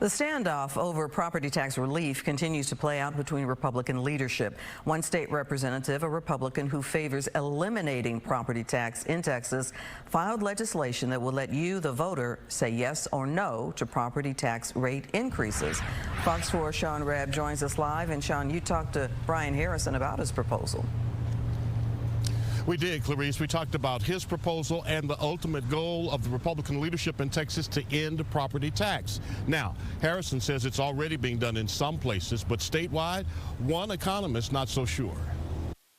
The standoff over property tax relief continues to play out between Republican leadership. One state representative, a Republican who favors eliminating property tax in Texas, filed legislation that will let you, the voter, say yes or no to property tax rate increases. Fox 4's Sean Rabb joins us live. And Sean, you talked to Brian Harrison about his proposal. We did, Clarice. We talked about his proposal and the ultimate goal of the Republican leadership in Texas to end property tax. Now, Harrison says it's already being done in some places, but statewide, one economist not so sure.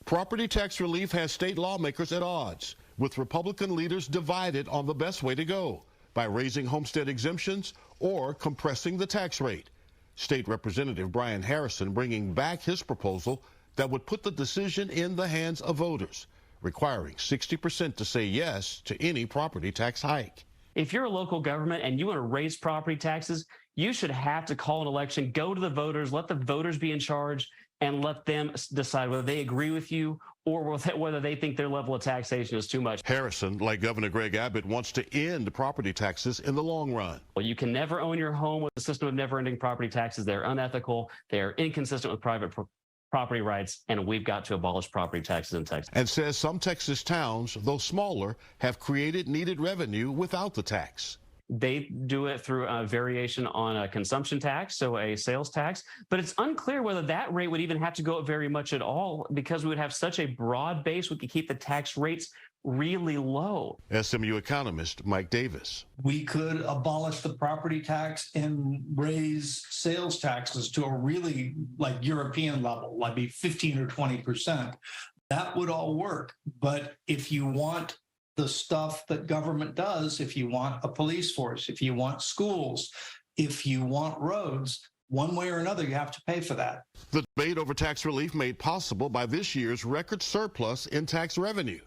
Property tax relief has state lawmakers at odds, with Republican leaders divided on the best way to go, by raising homestead exemptions or compressing the tax rate. State Representative Brian Harrison bringing back his proposal that would put the decision in the hands of voters, requiring 60% to say yes to any property tax hike. If you're a local government and you want to raise property taxes, you should have to call an election, go to the voters, let the voters be in charge, and let them decide whether they agree with you or whether they think their level of taxation is too much. Harrison, like Governor Greg Abbott, wants to end property taxes in the long run. Well, you can never own your home with a system of never-ending property taxes. They're unethical. They are inconsistent with private property rights, and we've got to abolish property taxes in Texas. And says some Texas towns, though smaller, have created needed revenue without the tax. They do it through a variation on a consumption tax, so a sales tax, but it's unclear whether that rate would even have to go up very much at all, because we would have such a broad base, we could keep the tax rates really low. SMU economist Mike Davis. We could abolish the property tax and raise sales taxes to a really like European level, like be 15 or 20%. That would all work. But if you want the stuff that government does, if you want a police force, if you want schools, if you want roads, one way or another, you have to pay for that. The debate over tax relief made possible by this year's record surplus in tax revenue.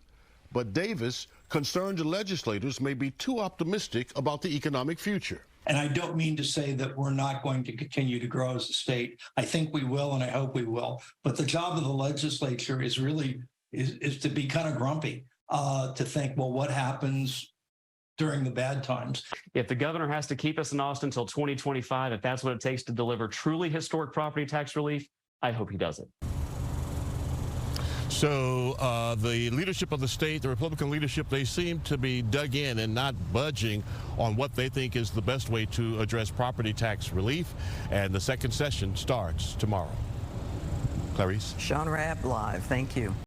But Davis concerned legislators may be too optimistic about the economic future. And I don't mean to say that we're not going to continue to grow as a state. I think we will, and I hope we will. But the job of the legislature is really is to be kind of grumpy, to think, well, what happens during the bad times? If the governor has to keep us in Austin until 2025, if that's what it takes to deliver truly historic property tax relief, I hope he does it. So the leadership of the state, the Republican leadership, they seem to be dug in and not budging on what they think is the best way to address property tax relief. And the second session starts tomorrow. Clarice. Sean Rabb live. Thank you.